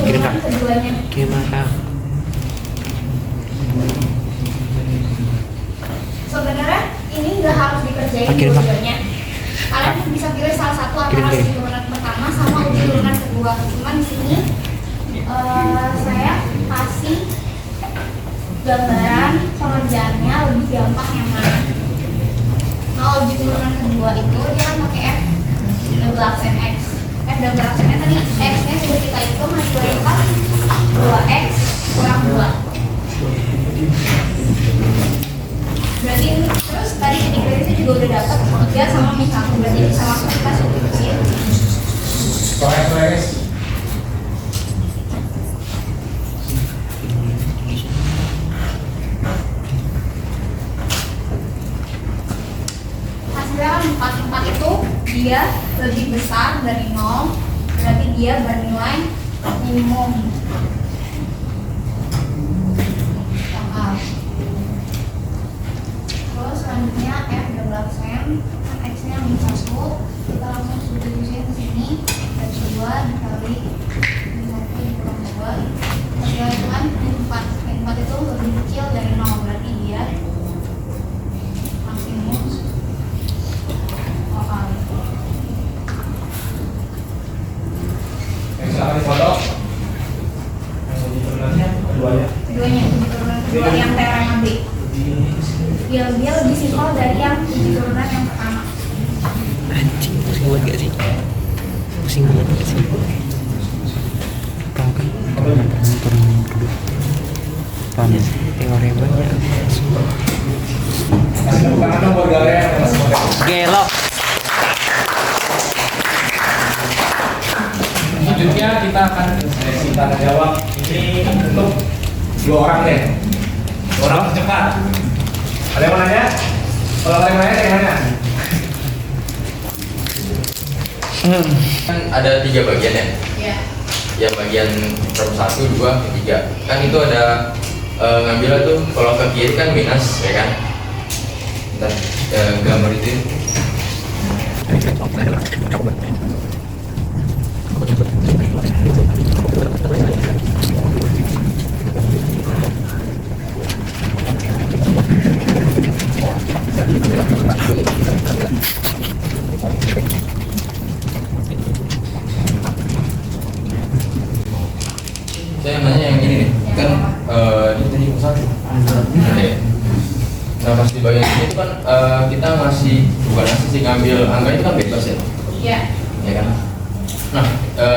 S5: Kirim Kak. Kirim Kak.
S3: Sebenarnya ini nggak harus dikerjain
S5: Kirim, Pak.
S3: dua-duanya. Kalian bisa pilih salah satu antara
S5: Kirim.
S3: uji turunan pertama sama uji turunan kedua. Cuman di sini saya kasih gambaran pengerjaannya lebih gampang yang mana. Kalau uji turunan kedua itu dia kan pakai F double aksen X. F double aksennya tadi X-nya sudah kita hitung hasilnya 2X kurang 2. Berarti ini terus tadi integrasi juga udah dapat 3 sama min 1. Berarti bisa langsung kita substitusiin.
S1: Guys.
S3: Hasilnya kan 4 itu dia lebih besar dari 0. Berarti dia bernilai minimum. Terus selanjutnya F double aksen kan X-nya min 1, kita langsung substitusiin ke sini. X 2 dikali min 1 dikurang 2. Hasilnya itu kan min 4. Min 4 itu lebih kecil dari 0. Berarti dia maksimum lokal.
S1: Silakan difoto. Yang uji turunannya keduanya.
S3: Keduanya uji turunan kedua yang teorema B. Dia lebih simpel dari yang uji turunan yang pertama.
S5: Anjing, pusing banget gak sih? Pusing banget gak sih? Tahu kan? Turun dulu. Paham ya? Teoremanya
S1: Kasih tepuk tangan dong buat Galea yang masih model.
S5: gelok.
S1: Selanjutnya kita akan sesi tanya jawab. Ini untuk 2 orang deh. 2 orang tercepat. Ada yang mau nanya? Kalau ada yang nanya, saya nanya.
S2: Kan ada 3 bagian ya.
S3: Ya.
S8: ya bagian from 1, 2, 3 kan itu ada ngambilnya tuh kalau ke kiri kan minus ya kan. Ntar gambar itu saya nanya yang ini nih kan ini tadi satu. Nah pas di bagian ini itu kan kita bukan masih sih ngambil angka itu kan bebas ya.
S3: Iya.
S8: Ya kan. Nah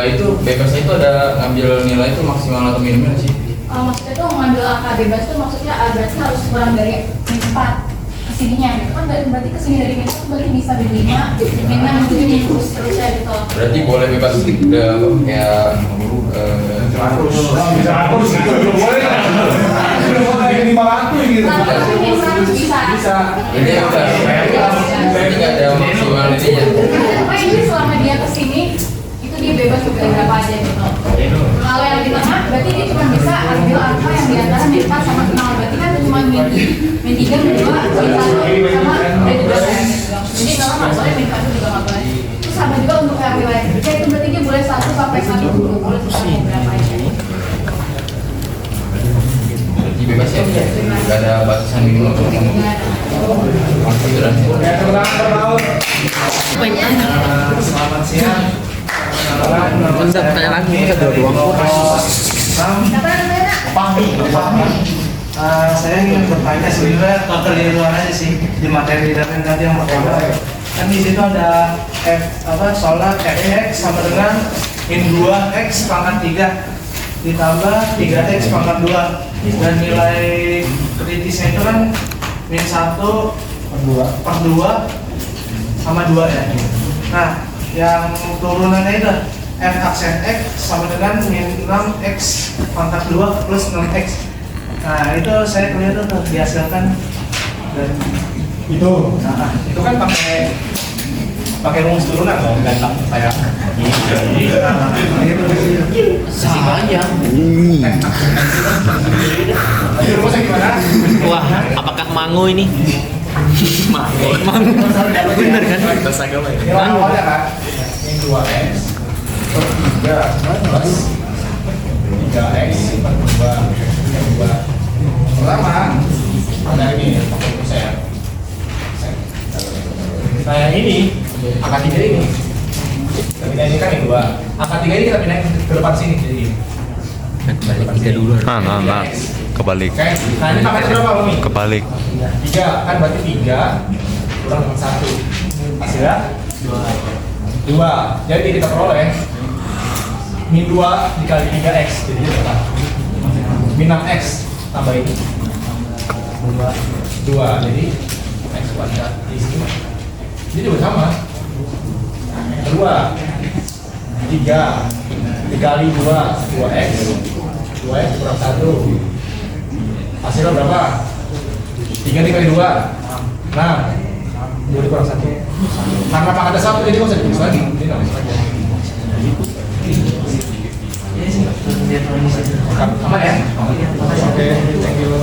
S8: itu bebasnya itu ada ngambil nilai itu maksimal atau minimum sih?
S3: Maksudnya tuh mengambil angka bebas tuh maksudnya berarti harus kurang dari min 4 kesininya gitu kan, berarti kesini dari min 4 berarti bisa min 5, min 6, min terus ya gitu.
S8: Berarti boleh bebas kayak
S1: Bisa aku gitu. Boleh kan? Sudah mau kayak 500 gitu.
S3: Tapi min 100 bisa.
S8: ini udah berarti nggak ada maksimal ininya.
S3: Tapi ini selama dia kesini itu dia bebas juga berapa aja gitu. Kalau yang di tengah berarti dia cuma bisa ambil angka yang di antara min 4 sama 0. Berarti kan cuma min 3, min 2, min 1 sama min 12. Jadi kalau nggak boleh min 1 juga nggak boleh. Terus sama juga untuk yang wilayah kerja itu berarti dia boleh 1 sampai 1 boleh berapa aja.
S8: Berarti bebas ya, nggak ada batasan minimum atau maksimum.
S1: Selamat siang.
S5: Bentar, tanya lagi, kita dua-dua.
S3: Siapa namanya?
S1: Pahmi. Saya ingin bertanya sebenarnya kekeliruan aja sih di materi dan tadi yang pertama. Kan di situ ada soal X sama dengan min 2x pangkat 3 ditambah 3x pangkat 2 dan nilai kritisnya itu kan min 1 per 2 sama 2 ya. Nah, yang turunannya itu f aksen x sama dengan min 6x pangkat 2 plus 6x. Nah itu saya kelihatan tuh dihasilkan dan itu. Nah itu kan pakai rumus turunan loh, gampang kayak ini.
S5: Saya.
S1: Rumusnya gimana?
S5: Wah, apakah Mango ini? Mango. Bener kan?
S1: Ini awalnya kan min 2x per 3 plus 3x per 2 pertama ada ini saya ini angka 3 ini kita pindahin kan yang 2 angka 3 ini kita pindahin ke depan sini jadi
S5: Balik 3 dulu.
S6: Nah. Kebalik.
S1: oke nah ini pangkatnya berapa Umi?
S6: Kebalik.
S1: 3 kan berarti 3 kurang dengan 1 hasilnya 2 jadi kita peroleh min 2 dikali 3x jadi berapa? Min 6x tambah ini 2 jadi x kuadrat di sini jadi juga sama kedua 3 dikali 2x kurang 1 hasilnya berapa? 3 dikali 2 6 2 kurang 1 karena pangkatnya 1 jadi nggak usah ditulis lagi ini nggak usah lagi aman ya? Oke, thank you.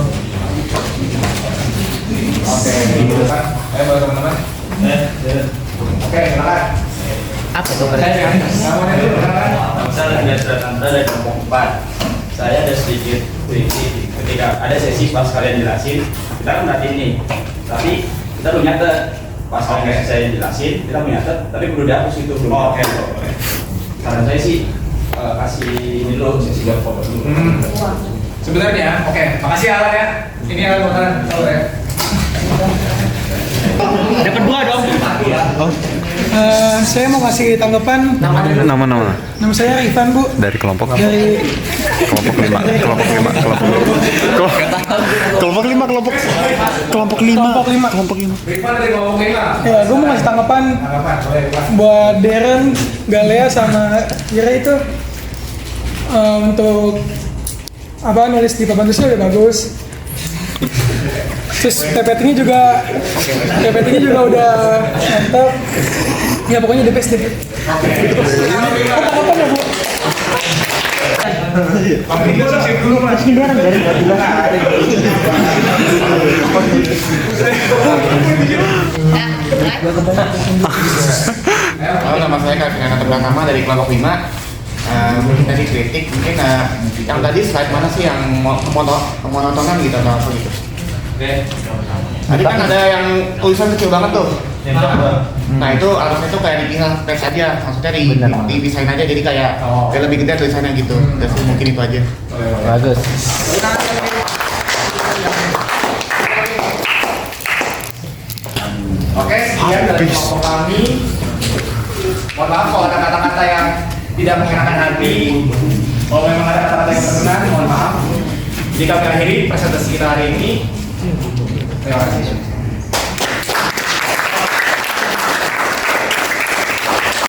S1: Oke, gitu kan. Ayo bawa teman-teman. Oke, silakan.
S5: Apa tuh?
S1: Saya namanya dulu, silakan.
S9: Saya dari kelompok 4. Saya ada sedikit triksi ketika ada sesi pas kalian jelasin, kita kan berarti ini. Tapi kita belum nyatet. Pas kalian saya jelasin, kita belum nyatet, tapi perlu dihapus itu belum. Oke. Saran saya sih kasih ini dulu sesi buat foto dulu.
S1: Sebenarnya, oke, makasih Alan ya. Ini Alan makanan, tahu ya.
S5: Ada kedua dong.
S10: Saya mau kasih tanggapan.
S6: Nama.
S10: Nama saya Ivan, Bu.
S6: Dari kelompok
S10: Dari
S6: kelompok 5.
S1: Rifan dari kelompok 5.
S10: ya, gue mau kasih tanggapan
S1: Tanggapan, boleh Rifan.
S10: buat Darren, Galea sama Ira itu untuk nulis di papan tulisnya udah bagus. Terus PPT-nya juga udah mantap. Ya pokoknya the best deh.
S1: Oke.
S10: Apa ya, Bu?
S1: Tapi dia sih dulu mas.
S5: Ini orang dari nggak bilang ada.
S11: Halo, nama saya Kak Fina Pertama dari kelompok 5. Dari kritik mungkin yang tadi slide mana sih yang kemonotonan gitu atau apa gitu. Tadi kan ada yang tulisan kecil banget tuh. Nah itu harusnya tuh kayak dipindah teks aja, maksudnya di desain aja jadi kayak lebih gede tulisannya gitu. Jadi mungkin itu aja.
S5: Bagus.
S11: Oke, sekian dari kelompok kami. Mohon maaf kalau ada kata-kata yang tidak mengenakan hati.
S1: Kalau memang ada kata-kata yang berkenan, mohon maaf. Jika kami akhiri presentasi kita hari ini. Terima kasih.